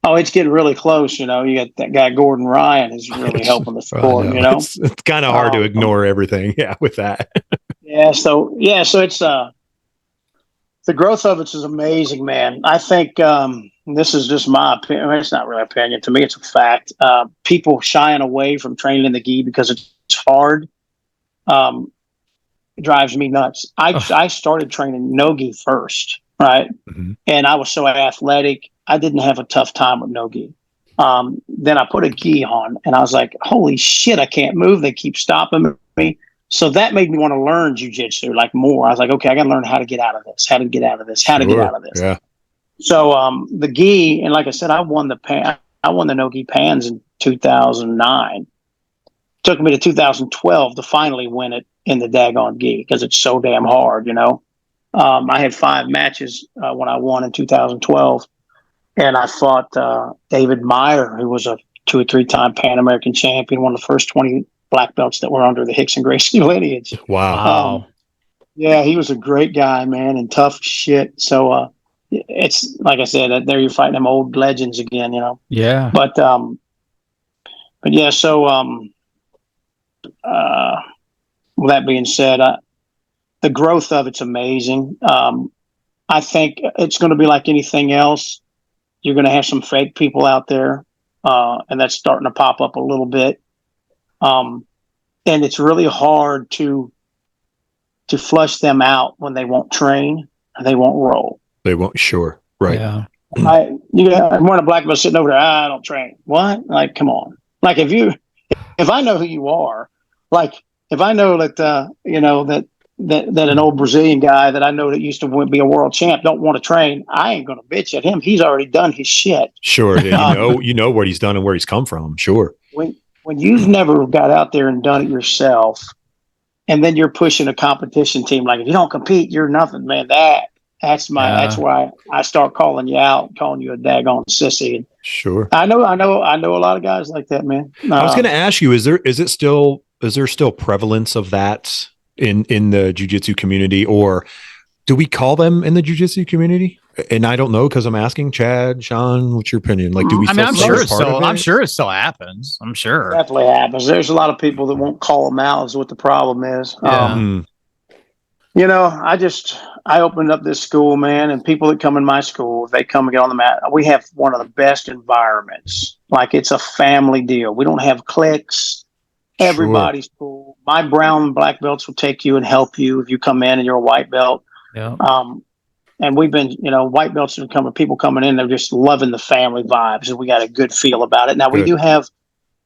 Oh, it's getting really close. You got that guy, Gordon Ryan, is really helping the sport, It's kind of hard to ignore everything. Yeah. With that. So it's, the growth of it is amazing, man. I think, this is just my opinion. It's not really opinion. To me, it's a fact. People shying away from training in the gi because it's hard. It drives me nuts. I started training no gi first, right? Mm-hmm. And I was so athletic, I didn't have a tough time with no gi. Then I put a gi on, and I was like, "Holy shit, I can't move. They keep stopping me." So that made me want to learn jujitsu more. I was like, "Okay, I got to learn how to get out of this. How to get out of this. Yeah. So the gi, and like I said, I won the no gi pans in 2009. Took me to 2012 to finally win it in the daggone gi because it's so damn hard, I had 5 matches when I won in 2012, and I fought David Meyer, who was a 2 or 3 time Pan American champion, one of the first 20 black belts that were under the Hicks and Gracie lineage. Wow. Yeah, he was a great guy, man, and tough shit. So it's like I said, there you're fighting them old legends again, Yeah. But yeah, so with that being said, the growth of it's amazing. I think it's going to be like anything else. You're going to have some fake people out there, and that's starting to pop up a little bit. And it's really hard to flush them out when they won't train and they won't roll. They won't, sure, right? Yeah. I'm wearing a black belt sitting over there. I don't train. What? Like, come on. Like, if I know who you are, like if I know that that an old Brazilian guy that I know that used to be a world champ don't want to train, I ain't going to bitch at him. He's already done his shit. Sure. Yeah, you know what he's done and where he's come from. Sure. When you've never got out there and done it yourself, and then you're pushing a competition team, like if you don't compete, you're nothing, man. That's why I start calling you out, calling you a daggone sissy. And sure. I know a lot of guys like that, man. I was going to ask you, is there still prevalence of that in the jiu-jitsu community, or do we call them in the jiu-jitsu community? And I don't know, because I'm asking Chad, Shawn, what's your opinion? Like, do we? I'm sure it still happens. I'm sure it definitely happens. There's a lot of people that won't call them out. Is what the problem is. Yeah. I opened up this school, man, and people that come in my school, they come and get on the mat. We have one of the best environments. Like, it's a family deal. We don't have cliques. Everybody's cool. My brown and black belts will take you and help you if you come in and you're a white belt. Yeah. And we've been, white belts are coming, people coming in, they're just loving the family vibes, and we got a good feel about it. Now, we do have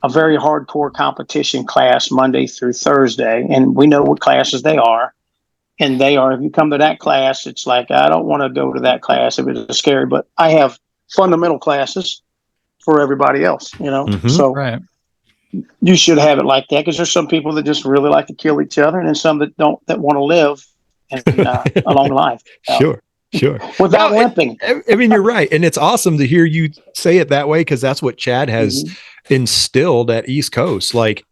a very hardcore competition class Monday through Thursday, and we know what classes they are. And if you come to that class, it's like, I don't want to go to that class if it's scary, but I have fundamental classes for everybody else, Mm-hmm. So right. you should have it like that, because there's some people that just really like to kill each other, and then some that don't, that want to live and a long life. Sure. Without limping. I mean, you're right. And it's awesome to hear you say it that way, because that's what Chad has instilled at East Coast. Like,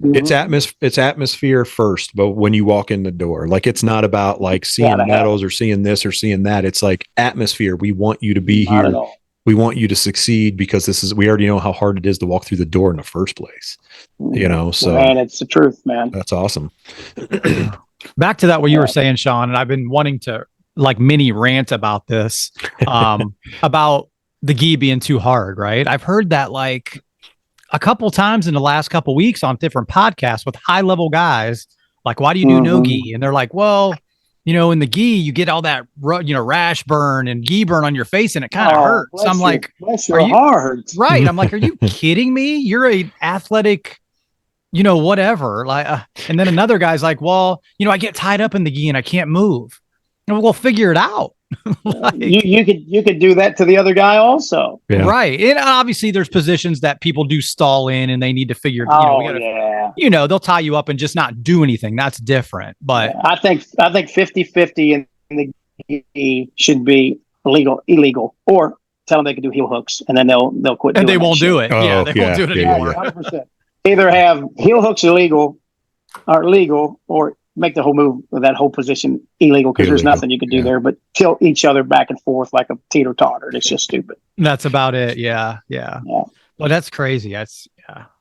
it's atmosphere first, but when you walk in the door, like, it's not about like seeing medals or seeing this or seeing that. It's like atmosphere. We want you to be here. We want you to succeed, because we already know how hard it is to walk through the door in the first place. So man, it's the truth, man. That's awesome. Back to that, what you were saying, Shawn, and I've been wanting to like mini rant about this, about the gi being too hard, right? I've heard that like a couple times in the last couple weeks on different podcasts with high level guys. Like, why do you do no gi? And they're like, well, in the gi, you get all that, rash burn and gi burn on your face, and it kind of hurts. I'm like, are you hard? Right. I'm like, are you kidding me? You're a athletic, whatever. Like, and then another guy's like, well, I get tied up in the gi and I can't move. And we'll figure it out. Like, you could do that to the other guy also. Yeah. Right. And obviously there's positions that people do stall in and they need to figure, they'll tie you up and just not do anything. That's different. But I think 50-50 in the gi should be illegal, or tell them they can do heel hooks, and then they'll quit. And they won't do it. Oh, they won't do it anymore. 100%. Either have heel hooks legal, or make the whole move, that whole position illegal, because there's nothing you can do there but tilt each other back and forth like a teeter-totter. It's just stupid. That's about it. Yeah. Well, that's crazy. That's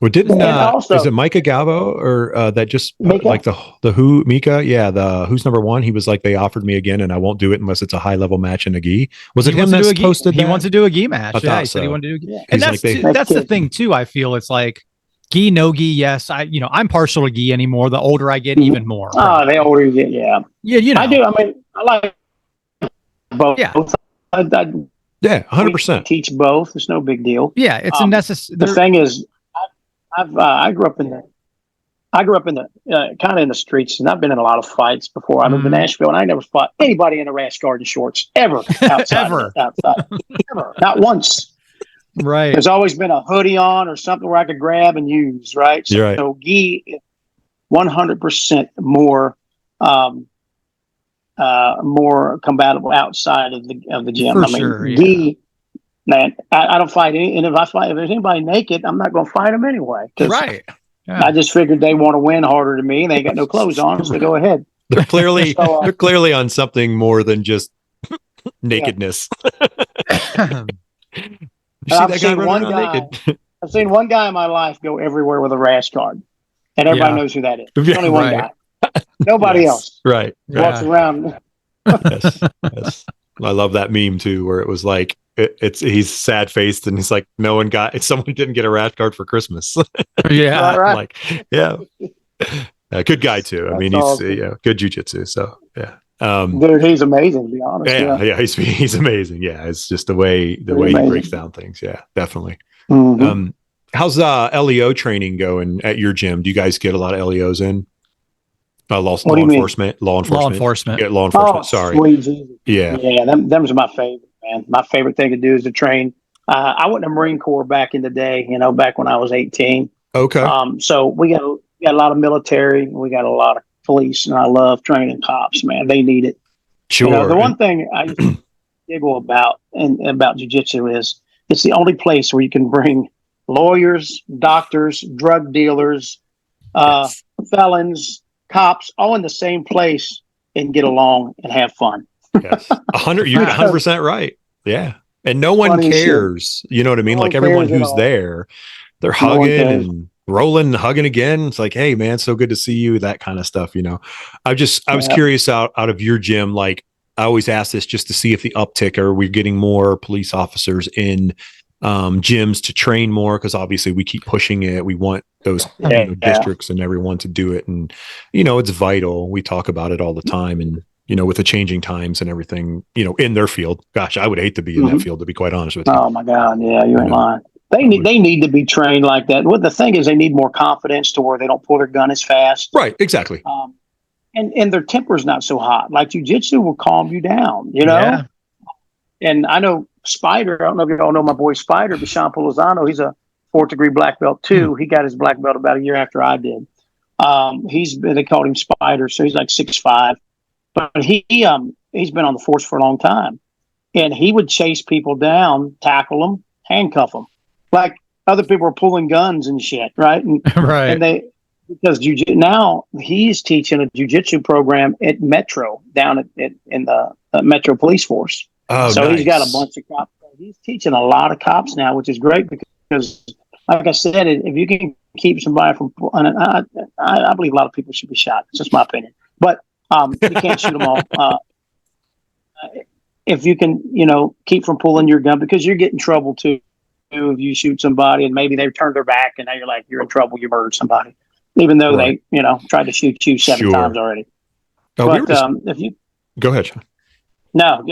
Well, didn't is it Micah Galvo or that just like the who Mika? Yeah, the who's number one. He was like, they offered me again, and I won't do it unless it's a high level match in a gi. Was it him that posted that? He wants to do a gi match. Yeah, he said he wanted to do a gi. And that's the thing too. I feel it's like gi, no gi. Yes, I'm partial to gi anymore. The older I get, even more. The older you get, yeah. I do. I mean, I like both. Yeah. Yeah, 100%. Teach both. It's no big deal. Yeah, it's a necessary. The thing is, I grew up in the kind of in the streets, and I've been in a lot of fights before. I moved to Nashville, and I never fought anybody in a rash guard and shorts ever outside. Ever, not once. Right. There's always been a hoodie on or something where I could grab and use. Right. So gi is 100% more more compatible outside of the gym. For sure, gi, man, I don't fight any, and if there's anybody naked, I'm not going to fight them anyway. Right. Yeah. I just figured they want to win harder than me, and they ain't got no clothes on, so go ahead. They're clearly they're clearly on something more than just nakedness. I've seen one guy in my life go everywhere with a rash guard, and everybody knows who that is. There's only one guy. Nobody else. Right. Walks around. Yes. I love that meme too, where it was like he's sad faced and he's like, someone didn't get a rash guard for Christmas. Yeah. Right. Like, yeah. Good guy too. I mean, he's awesome. good jujitsu. So yeah. Dude, he's amazing, to be honest. Yeah, he's amazing. Yeah, it's just the way he breaks down things. Yeah, definitely. Mm-hmm. How's LEO training going at your gym? Do you guys get a lot of LEOs in? Law enforcement. Yeah, law enforcement. Sorry. Sweet. Yeah. Them's my favorite, man. My favorite thing to do is to train. I went in the Marine Corps back in the day. Back when I was 18. Okay. So we got a lot of military. We got a lot of police, and I love training cops, man. They need it. Sure. The one thing I giggle about jiu-jitsu is it's the only place where you can bring lawyers, doctors, drug dealers, felons, cops, all in the same place and get along and have fun. Yes. You're 100% right. Yeah. And no one cares. You know what I mean? Like everyone who's there, they're hugging and rolling, hugging again. It's like, hey man, so good to see you. That kind of stuff. I was curious out of your gym. Like I always ask this just to see if the uptick, are we getting more police officers in gyms to train more? Because obviously we keep pushing it. We want those districts and everyone to do it. And, it's vital. We talk about it all the time. And, with the changing times and everything, in their field, gosh, I would hate to be in that field, to be quite honest with you. Oh my God. Yeah. You ain't lying. They need to be trained like that. Well, the thing is, they need more confidence to where they don't pull their gun as fast. Right. Exactly. And their temper's not so hot. Like jiu-jitsu will calm you down, And I know Spider, I don't know if you all know my boy Spider, Bashan Polizano. He's a fourth degree black belt too. He got his black belt about a year after I did. They called him Spider, so he's like 6'5", but he's been on the force for a long time, and he would chase people down, tackle them, handcuff them, like other people are pulling guns and shit, right? And, right. And because now he's teaching a jiu-jitsu program at Metro down in the Metro Police Force. Oh, so nice. He's got a bunch of cops. He's teaching a lot of cops now, which is great because, like I said, if you can keep somebody from, I believe a lot of people should be shot. It's just my opinion, but you can't shoot them all. If you can, keep from pulling your gun, because you get in trouble too if you shoot somebody and maybe they turn their back and now you're in trouble. You murdered somebody, even though they tried to shoot you 7 times already. Oh, but if you go ahead, Shawn. No,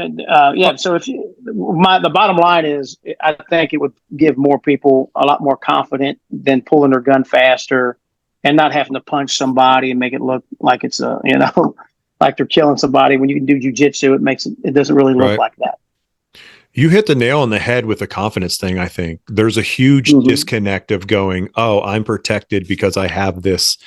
yeah. So the bottom line is, I think it would give more people a lot more confident than pulling their gun faster and not having to punch somebody and make it look like it's like they're killing somebody. When you can do jujitsu, it doesn't really look like that. You hit the nail on the head with the confidence thing. I think there's a huge disconnect of going, oh, I'm protected because I have this,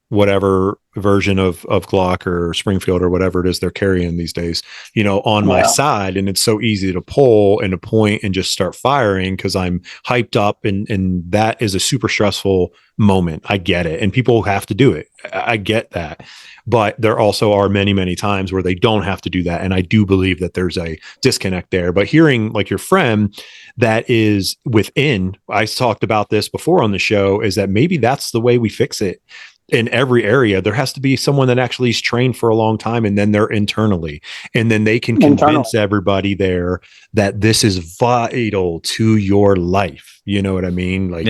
whatever version of Glock or Springfield or whatever it is they're carrying these days, on my side. And it's so easy to pull and to point and just start firing because I'm hyped up. And that is a super stressful moment. I get it. And people have to do it. I get that. But there also are many, many times where they don't have to do that. And I do believe that there's a disconnect there. But hearing like your friend that is within, I talked about this before on the show, is that maybe that's the way we fix it. In every area, there has to be someone that actually is trained for a long time, and then they're internally, and then they can convince everybody there that this is vital to your life. You know what I mean? Like,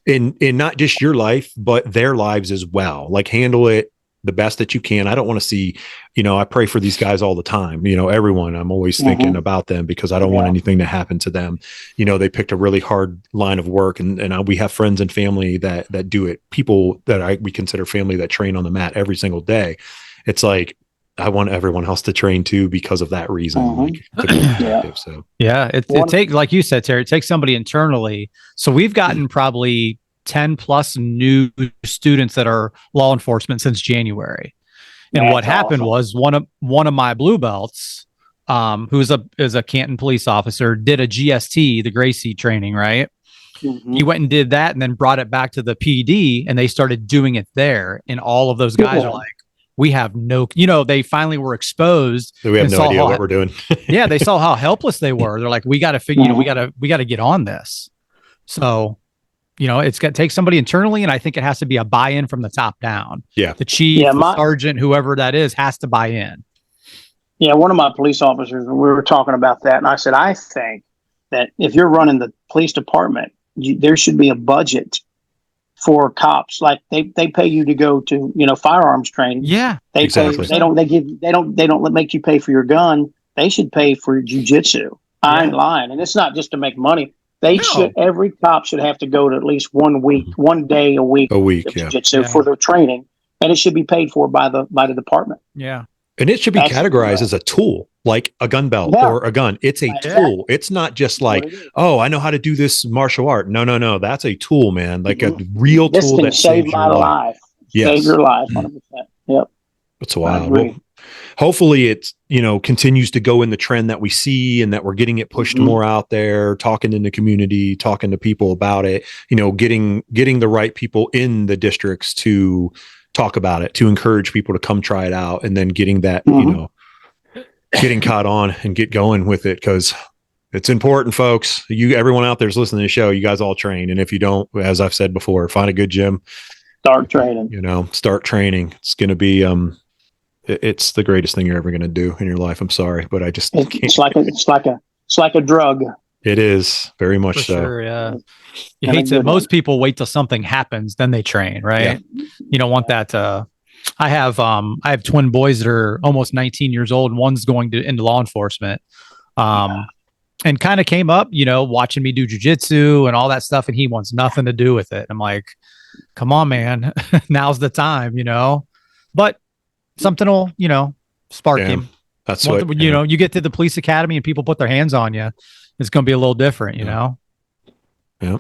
in not just your life, but their lives as well. Like, handle it the best that you can. I don't want to see, I pray for these guys all the time, everyone. I'm always thinking about them because I don't want anything to happen to them. They picked a really hard line of work, and we have friends and family that do it. People that we consider family that train on the mat every single day. It's like, I want everyone else to train too because of that reason. Like, to be effective. So it takes, like you said, Terry, it takes somebody internally. So we've gotten probably 10 plus new students that are law enforcement since January. And what happened was one of my blue belts, who is a Canton police officer, did a GST, the Gracie training, right? He went and did that and then brought it back to the PD, and they started doing it there. And all of those guys are like, we have they finally were exposed. So we have no idea what we're doing. Yeah. They saw how helpless they were. They're like, we got to figure, we got to get on this. So, it's got to take somebody internally, and I think it has to be a buy-in from the top down. Yeah. The chief, the sergeant, whoever that is, has to buy in. Yeah. One of my police officers, we were talking about that, and I said, I think that if you're running the police department, there should be a budget for cops. Like they pay you to go to, firearms training. Yeah. They don't make you pay for your gun. They should pay for jiu-jitsu. I ain't lying. And it's not just to make money. Every cop should have to go to at least 1 day a week jiu-jitsu for their training, and it should be paid for by the department. Yeah. And it should be categorized as a tool, like a gun belt or a gun. It's a tool. It's not just like, oh, I know how to do this martial art. No. That's a tool, man. Like a real tool that save my life. Yes. Save your life. 100%. Yep. That's wild. Well, hopefully it's, continues to go in the trend that we see, and that we're getting it pushed more out there, talking in the community, talking to people about it, getting the right people in the districts to talk about it, to encourage people to come try it out, and then getting that, getting caught on and get going with it. Cause it's important, folks. Everyone out there's listening to the show, you guys all train. And if you don't, as I've said before, find a good gym, start training, start training. It's going to be, it's the greatest thing you're ever going to do in your life. I'm sorry, but I just can't. It's like a drug. It is very much so. Sure, yeah. You hate to. Most people wait till something happens, then they train, right? Yeah. You don't want that. I have twin boys that are almost 19 years old, and one's going into law enforcement. And kind of came up, watching me do jujitsu and all that stuff, and he wants nothing to do with it. I'm like, come on, man, now's the time, But something will, spark him. That's what you get to the police academy and people put their hands on you. It's going to be a little different, Yeah,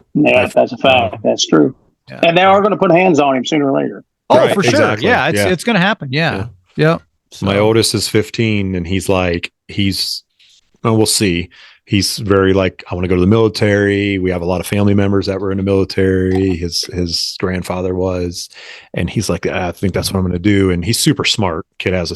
that's a fact. That's true. Yeah. And they are going to put hands on him sooner or later. Oh, Right, for sure. exactly. Yeah, it's going to happen. Yeah. So, my oldest is 15, and we'll see. He's very like, I want to go to the military. We have a lot of family members that were in the military. His grandfather was, and he's like, I think that's what I'm going to do. And he's super smart. Kid has a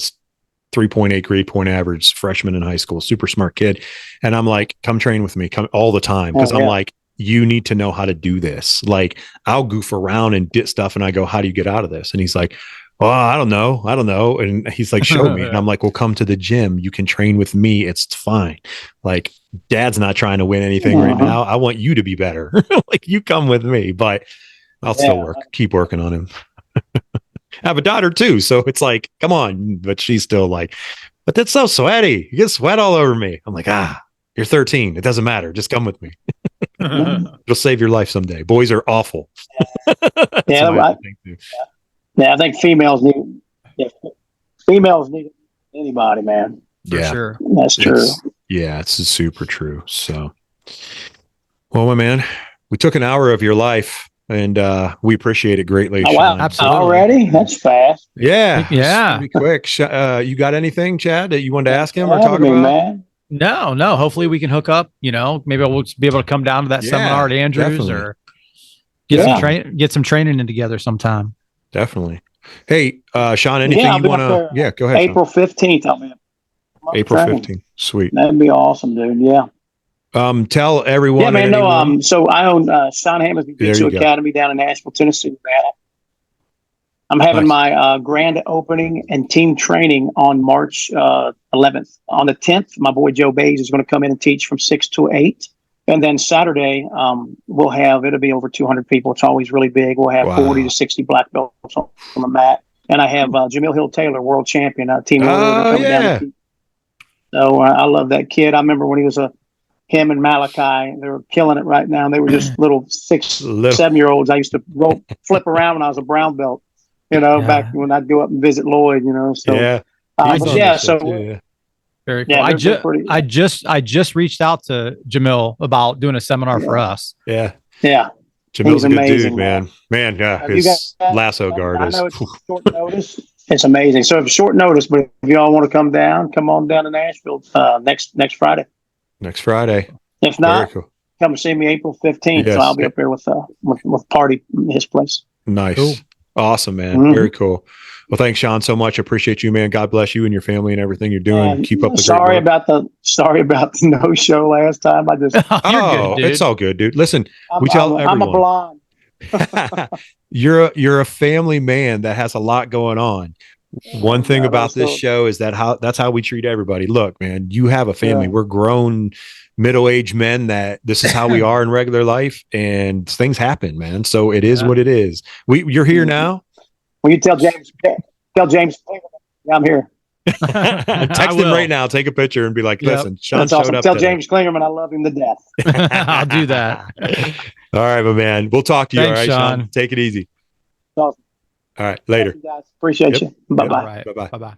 3.8 grade point average, freshman in high school, super smart kid. And I'm like, come train with me, come all the time. Cause I'm like, you need to know how to do this. Like, I'll goof around and get stuff. And I go, how do you get out of this? And he's like, well, I don't know. And he's like, show me. And I'm like, well, come to the gym. You can train with me. It's fine. Like, Dad's not trying to win anything right now. I want you to be better. Like, you come with me, but I'll still keep working on him. I have a daughter too. So it's like, come on. But she's still like, but that's so sweaty. You get sweat all over me. I'm like, you're 13. It doesn't matter. Just come with me. It'll save your life someday. Boys are awful. I think females need anybody, man. For sure. That's true. It's super true. So, well, my man, we took an hour of your life. And we appreciate it greatly. Oh, wow. Absolutely. Already? That's fast. Yeah. Be quick. You got anything, Chad, that you wanted to ask him or talk about? Man. No. Hopefully we can hook up. Maybe we'll be able to come down to that seminar at Andrews, definitely. Or get some training in together sometime. Definitely. Hey, Shawn, anything you want to? Yeah, go ahead. April 15th. I'll be April 15th. Sweet. That'd be awesome, dude. Yeah. Tell everyone. Yeah, man. No. So I own Shawn Hammonds Jiu-Jitsu Academy down in Nashville, Tennessee. Man. I'm having my grand opening and team training on March 11th. On the 10th, my boy Joe Bays is going to come in and teach from 6 to 8. And then Saturday, it'll be over 200 people. It's always really big. We'll have 40 to 60 black belts on the mat. And I have Jamil Hill-Taylor, world champion, team. Down. So I love that kid. I remember when he was him and Malachi, they were killing it right now. They were just little 7-year-olds. I used to flip around when I was a brown belt, back when I'd go up and visit Lloyd, So, very cool. I just reached out to Jamil about doing a seminar for us. Yeah. Jamil's a good dude, man. His lasso guard is. I know it's short notice. It's amazing. So, short notice, but if y'all want to come on down to Nashville next Friday. Next Friday. If not, come see me April 15th. Yes. So I'll be up there with Party in his place. Nice. Cool. Awesome, man. Mm-hmm. Very cool. Well, thanks, Shawn, so much. Appreciate you, man. God bless you and your family and everything you're doing. Keep up the great work. Sorry about the no-show last time. I just good, it's all good, dude. Listen, we tell everyone. I'm a blonde. You're a family man that has a lot going on. One thing about this show is that's how we treat everybody. Look, man, you have a family. We're grown, middle-aged men that this is how we are in regular life, and things happen, man. So it is what it is. You're here now. Will you tell James, I'm here. Text him right now. Take a picture and be like, listen, Shawn showed up. Tell James Klingerman I love him to death. I'll do that. All right, my man. We'll talk to you. Thanks, all right, Shawn. Take it easy. Awesome. All right, later. Thank you guys. Appreciate you. Bye-bye. Right. Bye-bye.